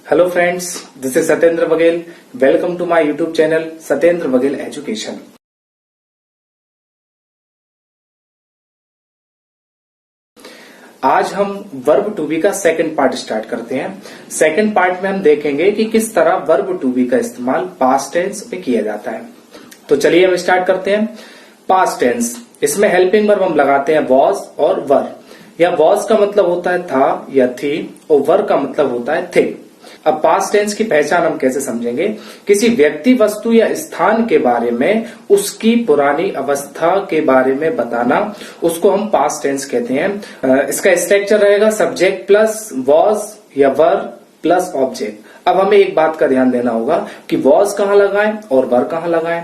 Hello friends, this is Satyendra Baghel. Welcome to my YouTube channel Satyendra Baghel education. आज हम verb to be का second part start करते हैं। Second part में हम देखेंगे कि किस तरह वर्ब टू बी का इस्तेमाल पास्ट टेंस में किया जाता है। तो चलिए हम स्टार्ट करते हैं। पास्ट टेंस, इसमें हेल्पिंग वर्ब हम लगाते हैं वॉज और वर। या वॉज का मतलब होता है था या थी और वर का मतलब होता है थे। अब पास्ट टेंस की पहचान हम कैसे समझेंगे? किसी व्यक्ति, वस्तु या स्थान के बारे में उसकी पुरानी अवस्था के बारे में बताना, उसको हम पास्ट टेंस कहते हैं। इसका स्ट्रक्चर रहेगा सब्जेक्ट प्लस वॉज या वर प्लस ऑब्जेक्ट। अब हमें एक बात का ध्यान देना होगा कि वॉज कहाँ लगाएं और वर कहाँ लगाएं।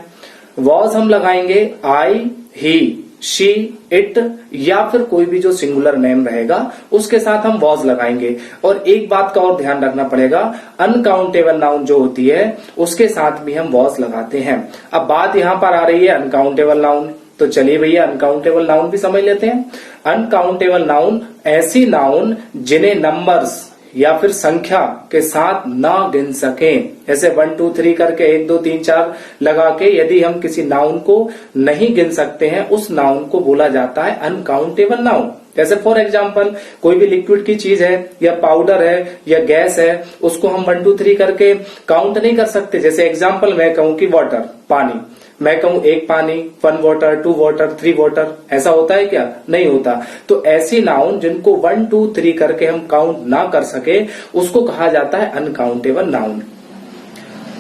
वॉज हम लगाएंगे आई, ही, शी, इट या फिर कोई भी जो सिंगुलर नेम रहेगा उसके साथ हम वॉज लगाएंगे। और एक बात का और ध्यान रखना पड़ेगा, अनकाउंटेबल नाउन जो होती है उसके साथ भी हम वॉज लगाते हैं। अब बात यहां पर आ रही है अनकाउंटेबल नाउन। तो चलिए भैया अनकाउंटेबल नाउन भी समझ लेते हैं। अनकाउंटेबल नाउन ऐसी नाउन जिन्हें नंबर्स या फिर संख्या के साथ ना गिन सकें। जैसे 1 2 3 करके 1 2 3 4 लगा के यदि हम किसी नाउन को नहीं गिन सकते हैं, उस नाउन को बोला जाता है अनकाउंटेबल नाउन। जैसे फॉर एग्जाम्पल कोई भी लिक्विड की चीज है या पाउडर है या गैस है, उसको हम 1 2 3 करके काउंट नहीं कर सकते। जैसे एग्जाम्पल मैं कहूं कि वाटर, पानी, मैं कहूं 1 पानी, 1 वाटर, 2 वाटर, 3 वाटर, ऐसा होता है क्या? नहीं होता। तो ऐसी नाउन जिनको 1 2 3 करके हम काउंट ना कर सके उसको कहा जाता है अनकाउंटेबल नाउन।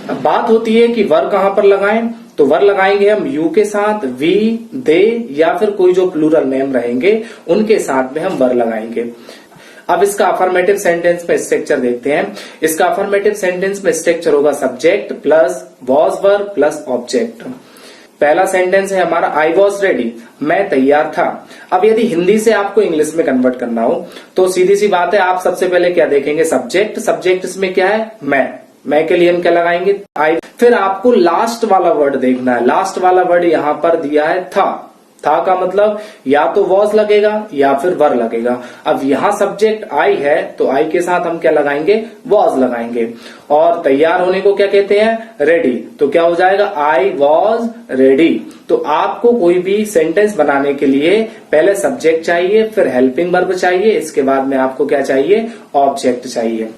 अब बात होती है कि वर कहां पर लगाएं। तो वर लगाएंगे हम यू के साथ, वी, दे या फिर कोई जो प्लूरल नेम रहेंगे उनके साथ में हम वर लगाएंगे। अब इसका अफर्मेटिव सेंटेंस में स्ट्रक्चर देखते हैं। इसका अफर्मेटिव सेंटेंस में स्ट्रक्चर होगा subject plus was were plus object. पहला सेंटेंस है हमारा आई वॉज रेडी, मैं तैयार था। अब यदि हिंदी से आपको इंग्लिश में कन्वर्ट करना हो तो सीधी सी बात है, आप सबसे पहले क्या देखेंगे? सब्जेक्ट। सब्जेक्ट इसमें क्या है? मैं के लिए हम क्या लगाएंगे? आई। फिर आपको लास्ट वाला वर्ड देखना है। लास्ट वाला वर्ड यहां पर दिया है था का मतलब या तो वॉज लगेगा या फिर वर लगेगा। अब यहां सब्जेक्ट आई है तो आई के साथ हम क्या लगाएंगे? वॉज लगाएंगे। और तैयार होने को क्या कहते हैं? रेडी। तो क्या हो जाएगा? आई वॉज रेडी। तो आपको कोई भी सेंटेंस बनाने के लिए पहले सब्जेक्ट चाहिए, फिर हेल्पिंग वर्ब चाहिए, इसके बाद में आपको क्या चाहिए? ऑब्जेक्ट चाहिए।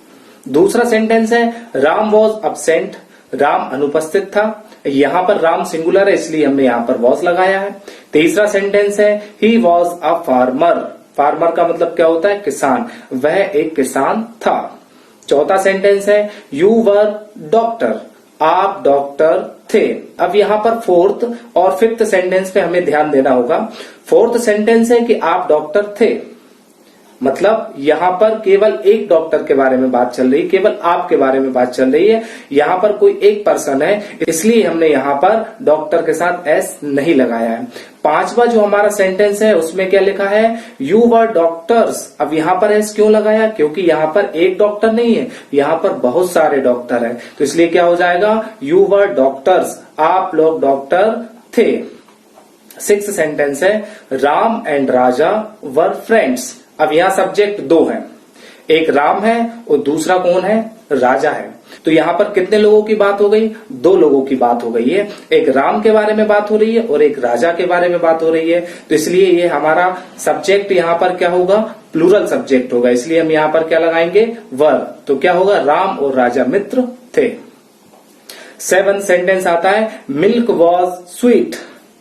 दूसरा सेंटेंस है राम वॉज अब्सेंट, राम अनुपस्थित था। यहां पर राम सिंगुलर है इसलिए हमने यहां पर वॉज लगाया है। तीसरा सेंटेंस है he was a farmer. Farmer का मतलब क्या होता है? किसान, वह एक किसान था। चौथा सेंटेंस है यू वर डॉक्टर, आप डॉक्टर थे। अब यहां पर फोर्थ और फिफ्थ सेंटेंस पे हमें ध्यान देना होगा। फोर्थ सेंटेंस है कि आप डॉक्टर थे, मतलब यहां पर केवल एक डॉक्टर के बारे में बात चल रही है, केवल आपके बारे में बात चल रही है। यहां पर कोई एक पर्सन है इसलिए हमने यहां पर डॉक्टर के साथ एस नहीं लगाया है। पांचवा जो हमारा सेंटेंस है उसमें क्या लिखा है? You were doctors. अब यहां पर एस क्यों लगाया? क्योंकि यहां पर एक डॉक्टर नहीं है, यहां पर बहुत सारे डॉक्टर हैं, तो इसलिए क्या हो जाएगा? यू वर डॉक्टर्स, आप लोग डॉक्टर थे। सिक्स्थ सेंटेंस है Ram and Raja were friends. अब यहां सब्जेक्ट दो हैं, एक राम है और दूसरा कौन है? राजा है। तो यहां पर कितने लोगों की बात हो गई? दो लोगों की बात हो गई है। एक राम के बारे में बात हो रही है और एक राजा के बारे में बात हो रही है। तो इसलिए ये हमारा सब्जेक्ट यहां पर क्या होगा? प्लूरल सब्जेक्ट होगा, इसलिए हम यहां पर क्या लगाएंगे? वर। तो क्या होगा? राम और राजा मित्र थे। 7 सेंटेंस आता है मिल्क वॉज स्वीट।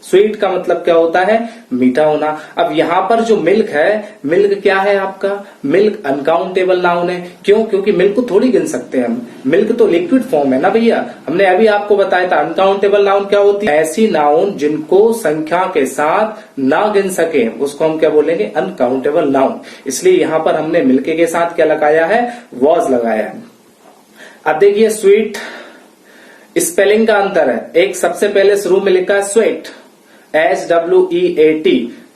स्वीट का मतलब क्या होता है? मीठा होना। अब यहां पर जो मिल्क है, मिल्क क्या है आपका? मिल्क अनकाउंटेबल नाउन है। क्यों? क्योंकि मिल्क को थोड़ी गिन सकते हैं हम, मिल्क तो लिक्विड फॉर्म है ना भैया। हमने अभी आपको बताया था अनकाउंटेबल नाउन क्या होती है? ऐसी नाउन जिनको संख्या के साथ ना गिन सके उसको हम क्या बोलेंगे? Uncountable noun. इसलिए यहां पर हमने मिल्क के साथ क्या लगाया है? वॉज लगाया है। अब देखिए स्वीट, स्पेलिंग का अंतर है। एक सबसे पहले शुरू में लिखा है स्वेट, SWEAT।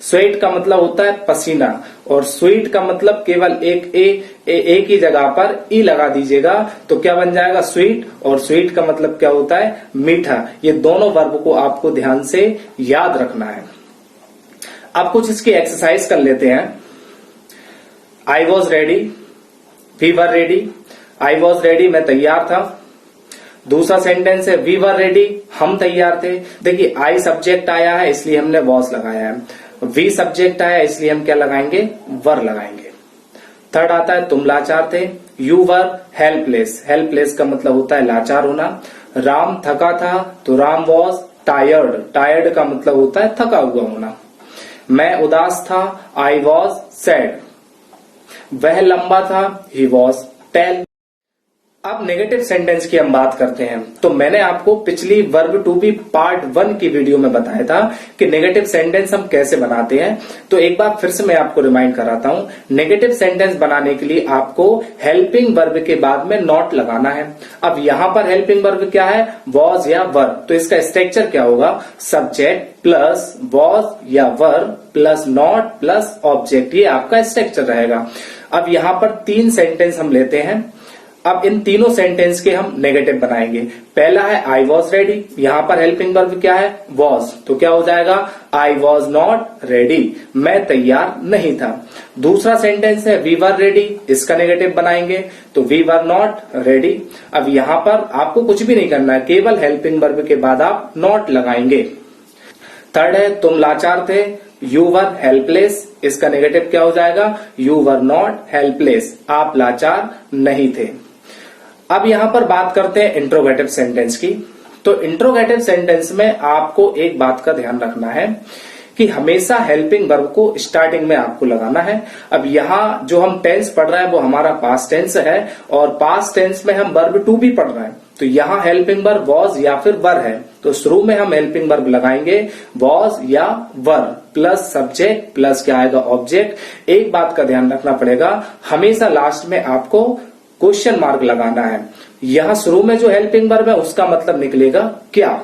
स्वेट का मतलब होता है पसीना और स्वीट का मतलब केवल एक ही जगह पर ई लगा दीजिएगा तो क्या बन जाएगा? स्वीट। और स्वीट का मतलब क्या होता है? मीठा। ये दोनों वर्ब को आपको ध्यान से याद रखना है। अब कुछ इसकी एक्सरसाइज कर लेते हैं। I was ready, we were ready. I was ready, मैं तैयार था। दूसरा सेंटेंस है वी वर रेडी, हम तैयार थे। देखिए आई सब्जेक्ट आया है इसलिए हमने वॉज लगाया है, वी सब्जेक्ट आया इसलिए हम क्या लगाएंगे, वर लगाएंगे। थर्ड आता है तुम लाचार थे, यू वर हेल्पलेस, हेल्पलेस का मतलब होता है लाचार होना। राम थका था तो राम वॉज टायर्ड, टायर्ड का मतलब होता है थका हुआ होना। मैं उदास था, आई वॉज सैड। वह लंबा था, ही वॉज टेल। अब नेगेटिव सेंटेंस की हम बात करते हैं। तो मैंने आपको पिछली वर्ब टू बी पार्ट 1 की वीडियो में बताया था कि नेगेटिव सेंटेंस हम कैसे बनाते हैं। तो एक बार फिर से मैं आपको रिमाइंड कराता हूं। नेगेटिव सेंटेंस बनाने के लिए आपको हेल्पिंग वर्ब के बाद में नॉट लगाना है। अब यहां पर हेल्पिंग वर्ब क्या है, वॉज या वर। तो इसका स्ट्रक्चर क्या होगा, सब्जेक्ट प्लस वॉज या वर प्लस नॉट प्लस ऑब्जेक्ट, ये आपका स्ट्रक्चर रहेगा। अब यहां पर 3 सेंटेंस हम लेते हैं। अब इन तीनों सेंटेंस के हम नेगेटिव बनाएंगे। पहला है आई वॉज रेडी, यहां पर हेल्पिंग वर्ब क्या है, वॉज। तो क्या हो जाएगा, आई वॉज नॉट रेडी, मैं तैयार नहीं था। दूसरा सेंटेंस है वी वर रेडी, इसका नेगेटिव बनाएंगे तो वी वर नॉट रेडी। अब यहां पर आपको कुछ भी नहीं करना है, केवल हेल्पिंग वर्ब के बाद आप नॉट लगाएंगे। थर्ड है तुम लाचार थे, यू वर हेल्पलेस, इसका नेगेटिव क्या हो जाएगा, यू वर नॉट हेल्पलेस, आप लाचार नहीं थे। अब यहां पर बात करते हैं इंट्रोगेटिव सेंटेंस की। तो इंट्रोगेटिव सेंटेंस में आपको एक बात का ध्यान रखना है कि हमेशा हेल्पिंग वर्ब को स्टार्टिंग में आपको लगाना है। अब यहां जो हम टेंस पढ़ रहे हैं वो हमारा पास्ट टेंस है और पास्ट टेंस में हम वर्ब टू भी पढ़ रहे हैं। तो यहां हेल्पिंग वर्ब वॉज या फिर वर है, तो शुरू में हम हेल्पिंग वर्ब लगाएंगे वॉज या वर प्लस सब्जेक्ट प्लस क्या आएगा, ऑब्जेक्ट। एक बात का ध्यान रखना पड़ेगा, हमेशा लास्ट में आपको क्वेश्चन मार्क लगाना है। यहां शुरू में जो हेल्पिंग वर्ब है उसका मतलब निकलेगा क्या।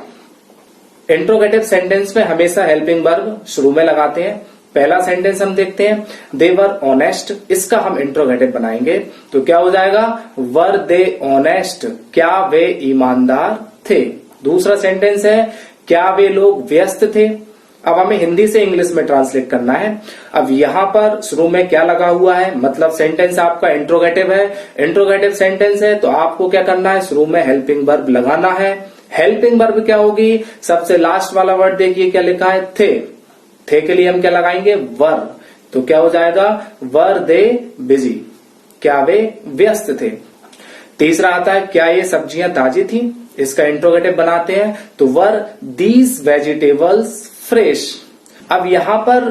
इंट्रोगेटिव सेंटेंस में हमेशा हेल्पिंग वर्ब शुरू में लगाते हैं। पहला सेंटेंस हम देखते हैं, दे वर ऑनेस्ट, इसका हम इंट्रोगेटिव बनाएंगे तो क्या हो जाएगा, वर दे ऑनेस्ट, क्या वे ईमानदार थे। दूसरा सेंटेंस है, क्या वे लोग व्यस्त थे। अब हमें हिंदी से इंग्लिश में ट्रांसलेट करना है। अब यहां पर शुरू में क्या लगा हुआ है, मतलब सेंटेंस आपका इंट्रोगेटिव है, इंट्रोगेटिव सेंटेंस है तो आपको क्या करना है, शुरू में हेल्पिंग वर्ब लगाना है। हेल्पिंग वर्ब क्या होगी, सबसे लास्ट वाला वर्ड देखिए क्या लिखा है, थे। थे के लिए हम क्या लगाएंगे, वर। तो क्या हो जाएगा, वर दे बिजी, क्या वे व्यस्त थे। तीसरा आता है, क्या ये सब्जियां ताजी थी, इसका इंट्रोगेटिव बनाते हैं तो वर दीज वेजिटेबल्स फ्रेश। अब यहां पर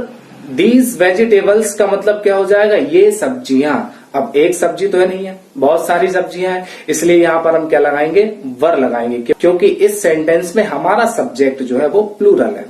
दीज वेजिटेबल्स का मतलब क्या हो जाएगा, ये सब्जियां। अब एक सब्जी तो है नहीं है, बहुत सारी सब्जियां हैं, इसलिए यहां पर हम क्या लगाएंगे, वर लगाएंगे, क्योंकि इस सेंटेंस में हमारा सब्जेक्ट जो है वो प्लूरल है।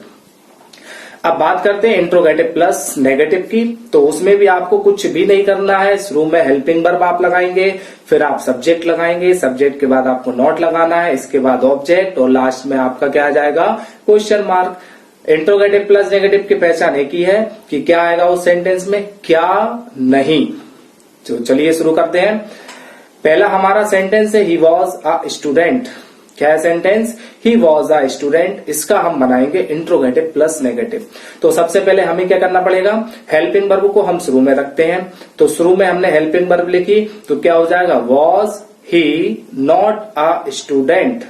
अब बात करते हैं इंट्रोगेटिव प्लस नेगेटिव की। तो उसमें भी आपको कुछ भी नहीं करना है, शुरू में हेल्पिंग वर्ब आप लगाएंगे, फिर आप सब्जेक्ट लगाएंगे, सब्जेक्ट के बाद आपको नॉट लगाना है, इसके बाद ऑब्जेक्ट और लास्ट में आपका क्या आ जाएगा, question mark. Interrogative plus negative की पहचान एक ही है कि क्या आएगा उस सेंटेंस में, क्या नहीं। तो चलिए शुरू करते हैं। पहला हमारा सेंटेंस है, ही वॉज अ स्टूडेंट। क्या है sentence, he was a student, इसका हम बनाएंगे इंट्रोगेटिव प्लस नेगेटिव। तो सबसे पहले हमें क्या करना पड़ेगा, हेल्पिंग वर्ब को हम शुरू में रखते हैं। तो शुरू में हमने हेल्पिंग वर्ब लिखी तो क्या हो जाएगा, was he not a student.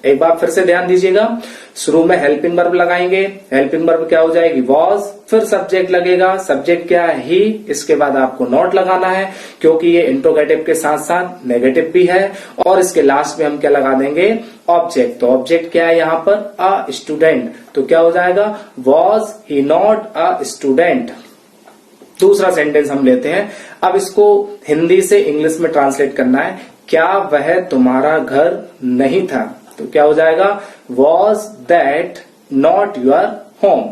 एक बार फिर से ध्यान दीजिएगा, शुरू में हेल्पिंग वर्ब लगाएंगे, हेल्पिंग वर्ब क्या हो जाएगी, वॉज, फिर सब्जेक्ट लगेगा, सब्जेक्ट क्या है, ही, इसके बाद आपको नॉट लगाना है क्योंकि ये इंट्रोगेटिव के साथ साथ नेगेटिव भी है, और इसके लास्ट में हम क्या लगा देंगे, ऑब्जेक्ट। तो ऑब्जेक्ट क्या है यहाँ पर, अ स्टूडेंट। तो क्या हो जाएगा, was he not a student. दूसरा सेंटेंस हम लेते हैं, अब इसको हिंदी से इंग्लिश में ट्रांसलेट करना है, क्या वह तुम्हारा घर नहीं था। तो क्या हो जाएगा, was that not your home.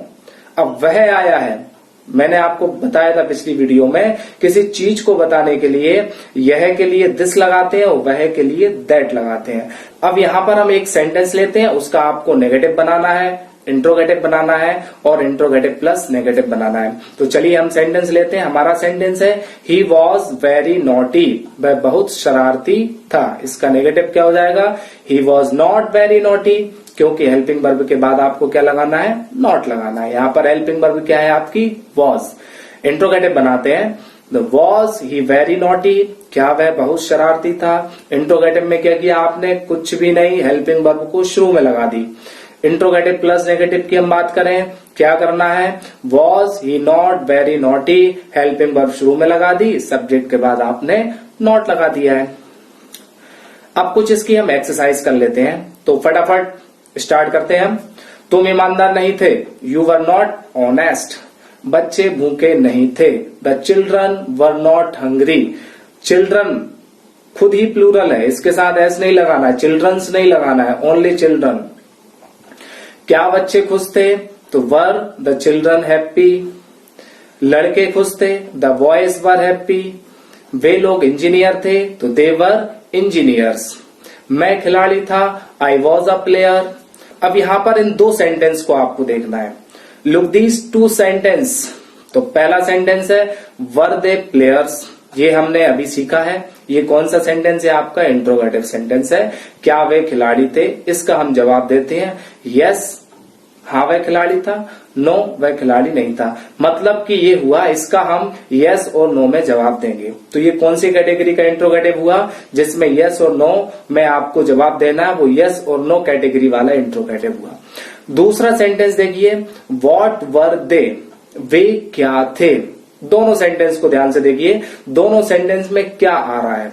अब वह आया है, मैंने आपको बताया था पिछली वीडियो में, किसी चीज को बताने के लिए यह के लिए दिस लगाते हैं और वह के लिए दैट लगाते हैं। अब यहां पर हम एक सेंटेंस लेते हैं, उसका आपको नेगेटिव बनाना है, इंट्रोगेटिव बनाना है और इंट्रोगेटिव प्लस नेगेटिव बनाना है। तो चलिए हम सेंटेंस लेते हैं। हमारा सेंटेंस है, ही वॉज वेरी नॉटी, वह बहुत शरारती था। इसका नेगेटिव क्या हो जाएगा, he was not very naughty, क्योंकि हेल्पिंग वर्ब के बाद आपको क्या लगाना है, नॉट लगाना है। यहाँ पर हेल्पिंग वर्ब क्या है आपकी, वॉज। इंट्रोगेटिव बनाते हैं, वॉज ही वेरी नॉटी, क्या वह बहुत शरारती था। इंट्रोगेटिव में क्या किया आपने, कुछ भी नहीं, हेल्पिंग वर्ब को शुरू में लगा दी। इंट्रोगेटिव प्लस नेगेटिव की हम बात करें, क्या करना है, was he not very naughty, helping verb शुरू में लगा दी, सब्जेक्ट के बाद आपने नॉट लगा दिया है। अब कुछ इसकी हम एक्सरसाइज कर लेते हैं, तो फटाफट स्टार्ट करते हैं हम। तुम ईमानदार नहीं थे, यू वर नॉट ऑनेस्ट, बच्चे भूखे नहीं थे, the children were not hungry. Children खुद ही प्लूरल है, इसके साथ एस नहीं लगाना है, चिल्ड्रंस नहीं लगाना है, ओनली चिल्ड्रन। क्या बच्चे खुश थे, तो वर द चिल्ड्रन हैप्पी। लड़के खुश थे, द बॉयज वर हैप्पी। वे लोग इंजीनियर थे, तो दे वर इंजीनियर्स। मैं खिलाड़ी था, आई वॉज अ प्लेयर। अब यहां पर इन दो सेंटेंस को आपको देखना है। लुक दीज टू सेंटेंस, तो पहला सेंटेंस है वर दे प्लेयर्स, ये हमने अभी सीखा है। ये कौन सा सेंटेंस है आपका, इंट्रोगेटिव सेंटेंस है। क्या वे खिलाड़ी थे, इसका हम जवाब देते हैं यस, हाँ वह खिलाड़ी था, नो वह खिलाड़ी नहीं था। मतलब कि ये हुआ, इसका हम यस और नो में जवाब देंगे। तो ये कौन सी कैटेगरी का इंट्रोगेटिव हुआ, जिसमें यस और नो में आपको जवाब देना है, वो यस और नो कैटेगरी वाला इंट्रोगेटिव हुआ। दूसरा सेंटेंस देखिए, वॉट वर दे, वे क्या थे। दोनों सेंटेंस को ध्यान से देखिए, दोनों सेंटेंस में क्या आ रहा है।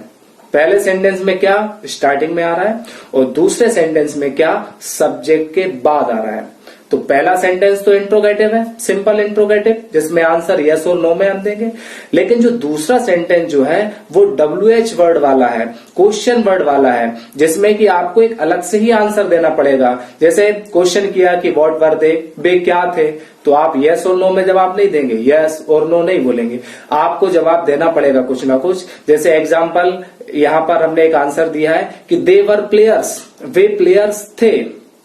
पहले सेंटेंस में क्या स्टार्टिंग में आ रहा है, और दूसरे सेंटेंस में क्या सब्जेक्ट के बाद आ रहा है। तो पहला सेंटेंस तो इंट्रोगेटिव है, सिंपल इंट्रोगेटिव, जिसमें आंसर यस और नो में हम देंगे। लेकिन जो दूसरा सेंटेंस जो है वो WH वर्ड वाला है, क्वेश्चन वर्ड वाला है, जिसमें कि आपको एक अलग से ही आंसर देना पड़ेगा। जैसे क्वेश्चन किया कि व्हाट वर दे, वे क्या थे, तो आप यस और नो में जवाब नहीं देंगे, यस और नो नहीं बोलेंगे, आपको जवाब देना पड़ेगा कुछ ना कुछ। जैसे एग्जाम्पल यहां पर हमने एक आंसर दिया है कि दे वर प्लेयर्स, वे प्लेयर्स थे,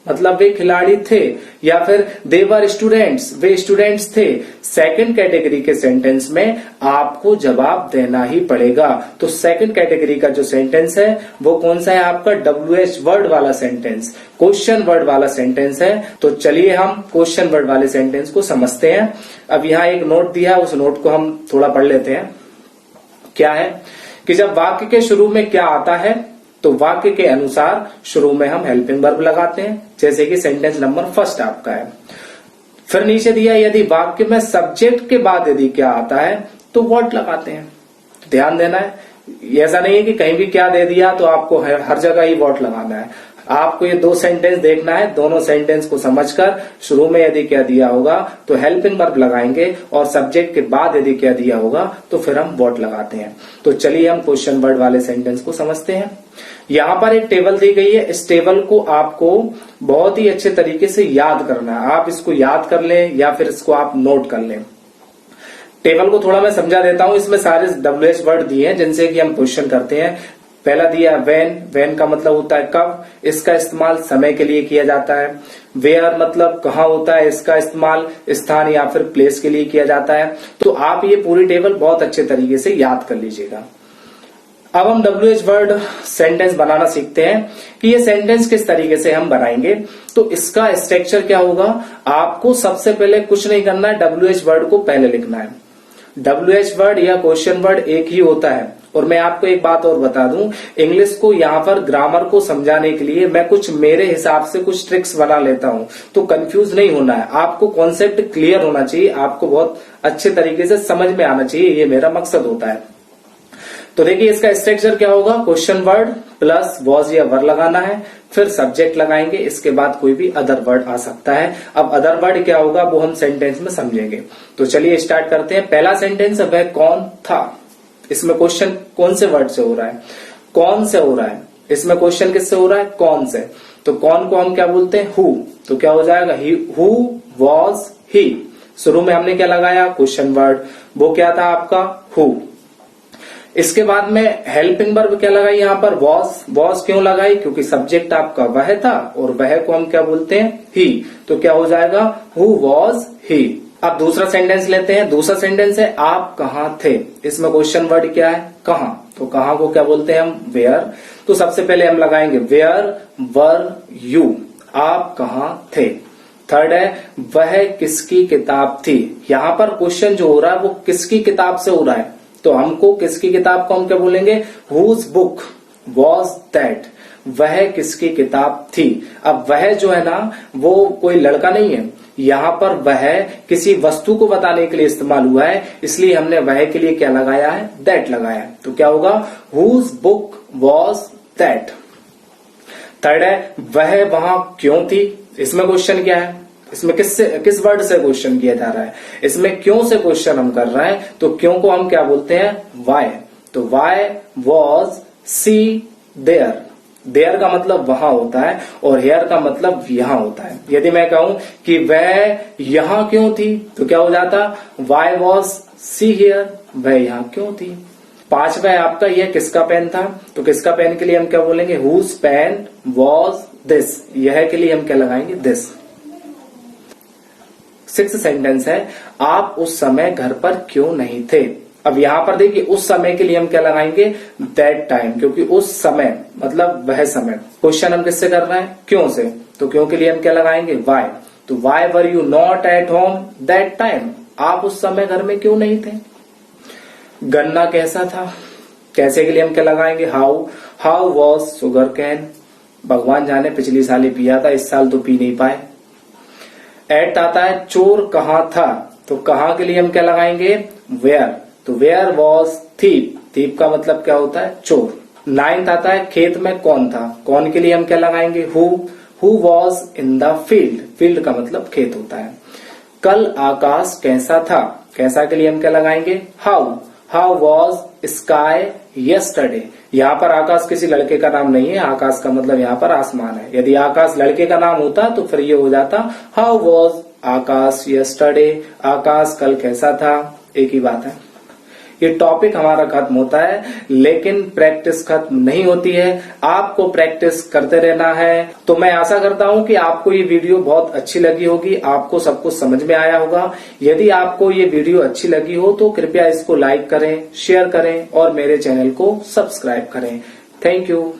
मतलब वे खिलाड़ी थे। या फिर दे वर स्टूडेंट्स, वे स्टूडेंट्स थे। सेकंड कैटेगरी के सेंटेंस में आपको जवाब देना ही पड़ेगा। तो सेकंड कैटेगरी का जो सेंटेंस है वो कौन सा है आपका, WH वर्ड वाला सेंटेंस, क्वेश्चन वर्ड वाला सेंटेंस है। तो चलिए हम क्वेश्चन वर्ड वाले सेंटेंस को समझते हैं। अब यहाँ एक नोट दिया है, उस नोट को हम थोड़ा पढ़ लेते हैं। क्या है कि जब वाक्य के शुरू में क्या आता है, तो वाक्य के अनुसार शुरू में हम हेल्पिंग वर्ब लगाते हैं, जैसे कि सेंटेंस नंबर फर्स्ट आपका है। फिर नीचे दिया यदि वाक्य में सब्जेक्ट के बाद यदि क्या आता है तो व्हाट लगाते हैं। ध्यान देना है, ऐसा नहीं है कि कहीं भी क्या दे दिया तो आपको हर जगह ही व्हाट लगाना है। आपको ये दो सेंटेंस देखना है, दोनों सेंटेंस को समझकर शुरू में यदि क्या दिया होगा तो हेल्पिंग वर्ब लगाएंगे, और सब्जेक्ट के बाद यदि क्या दिया होगा तो फिर हम व्हाट लगाते हैं। तो चलिए हम क्वेश्चन वर्ड वाले सेंटेंस को समझते हैं। यहां पर एक टेबल दी गई है, इस टेबल को आपको बहुत ही अच्छे तरीके से याद करना है। आप इसको याद कर लें या फिर इसको आप नोट कर लें। टेबल को थोड़ा मैं समझा देता हूं, इसमें सारे WH वर्ड दिए हैं जिनसे कि हम क्वेश्चन करते हैं। पहला दिया वेन, वेन का मतलब होता है कब, इसका इस्तेमाल समय के लिए किया जाता है। वेयर मतलब कहाँ होता है, इसका इस्तेमाल स्थान या फिर प्लेस के लिए किया जाता है। तो आप ये पूरी टेबल बहुत अच्छे तरीके से याद कर लीजिएगा। अब हम WH वर्ड सेंटेंस बनाना सीखते हैं कि ये सेंटेंस किस तरीके से हम बनाएंगे। तो इसका स्ट्रक्चर क्या होगा, आपको सबसे पहले कुछ नहीं करना है, WH वर्ड को पहले लिखना है। WH वर्ड या क्वेश्चन वर्ड एक ही होता है। और मैं आपको एक बात और बता दूं, इंग्लिश को यहाँ पर ग्रामर को समझाने के लिए मैं कुछ मेरे हिसाब से कुछ ट्रिक्स बना लेता हूं, तो कंफ्यूज नहीं होना है। आपको कॉन्सेप्ट क्लियर होना चाहिए, आपको बहुत अच्छे तरीके से समझ में आना चाहिए, ये मेरा मकसद होता है। तो देखिए इसका स्ट्रक्चर क्या होगा, क्वेश्चन वर्ड प्लस वॉज या वर लगाना है, फिर सब्जेक्ट लगाएंगे, इसके बाद कोई भी अदर वर्ड आ सकता है। अब अदर वर्ड क्या होगा वो हम सेंटेंस में समझेंगे। तो चलिए स्टार्ट करते हैं। पहला सेंटेंस वह कौन था, इसमें क्वेश्चन कौन से वर्ड से हो रहा है, कौन से हो रहा है, इसमें क्वेश्चन किससे हो रहा है, कौन से। तो कौन को हम क्या बोलते हैं, हु। तो क्या हो जाएगा, हु वॉज ही। शुरू में हमने क्या लगाया, क्वेश्चन वर्ड, वो क्या था आपका हु। इसके बाद में हेल्पिंग वर्ब क्या लगाई यहाँ पर, वॉज। वॉज क्यों लगाई, क्योंकि सब्जेक्ट आपका वह था और वह को हम क्या बोलते हैं, ही। तो क्या हो जाएगा, हु वॉज ही। अब दूसरा सेंटेंस लेते हैं। दूसरा सेंटेंस है आप कहाँ थे, इसमें क्वेश्चन वर्ड क्या है, कहाँ। तो कहाँ को क्या बोलते हैं हम, वेयर। तो सबसे पहले हम लगाएंगे वेयर वर यू, आप कहाँ थे। थर्ड है वह किसकी किताब थी। यहाँ पर क्वेश्चन जो हो रहा है वो किसकी किताब से हो रहा है, तो हमको किसकी किताब को हम क्या बोलेंगे, हुज बुक वॉज दैट, वह किसकी किताब थी। अब वह जो है ना वो कोई लड़का नहीं है, यहाँ पर वह किसी वस्तु को बताने के लिए इस्तेमाल हुआ है, इसलिए हमने वह के लिए क्या लगाया है, दैट लगाया है। तो क्या होगा, whose book was that. Third है, वह वहां क्यों थी। इसमें क्वेश्चन क्या है, इसमें किस वर्ड से क्वेश्चन किया जा रहा है, इसमें क्यों से क्वेश्चन हम कर रहे हैं, तो क्यों को हम क्या बोलते हैं, वाई। तो why was she there, there का मतलब वहां होता है और हेयर का मतलब यहां होता है। यदि मैं कहूं कि वह यहां क्यों थी, तो क्या हो जाता, वाई वॉज सी हेयर, वह यहां क्यों थी। पांचवा है आपका, यह किसका पेन था, तो किसका पेन के लिए हम क्या बोलेंगे, हुज पेन वॉज दिस, यह के लिए हम क्या लगाएंगे, दिस। सिक्स्थ सेंटेंस है, आप उस समय घर पर क्यों नहीं थे। अब यहां पर देखिए उस समय के लिए हम क्या लगाएंगे, दैट टाइम, क्योंकि उस समय मतलब वह समय। क्वेश्चन हम किससे कर रहे हैं, क्यों से, तो क्यों के लिए हम क्या लगाएंगे, वाई। तो why were you not at home that time, आप उस समय घर में क्यों नहीं थे। गन्ना कैसा था, कैसे के लिए हम क्या लगाएंगे, how. How was sugar cane, भगवान जाने पिछली साल ही पिया था, इस साल तो पी नहीं पाए। एट आता है, चोर कहाँ था, तो कहाँ के लिए हम क्या लगाएंगे, वेयर। तो वेयर वॉज थीप, थीप का मतलब क्या होता है, चोर। नाइन्थ आता है, खेत में कौन था, कौन के लिए हम क्या लगाएंगे, who was in the field, field का मतलब खेत होता है। कल आकाश कैसा था, कैसा के लिए हम क्या लगाएंगे, how. How was sky yesterday, यहाँ पर आकाश किसी लड़के का नाम नहीं है, आकाश का मतलब यहाँ पर आसमान है। यदि आकाश लड़के का नाम होता तो फिर ये हो जाता हाउ वॉज आकाश यस्टरडे, आकाश कल कैसा था, एक ही बात है। ये टॉपिक हमारा खत्म होता है, लेकिन प्रैक्टिस खत्म नहीं होती है, आपको प्रैक्टिस करते रहना है। तो मैं आशा करता हूं कि आपको ये वीडियो बहुत अच्छी लगी होगी, आपको सब कुछ समझ में आया होगा। यदि आपको ये वीडियो अच्छी लगी हो तो कृपया इसको लाइक करें, शेयर करें और मेरे चैनल को सब्सक्राइब करें। Thank you.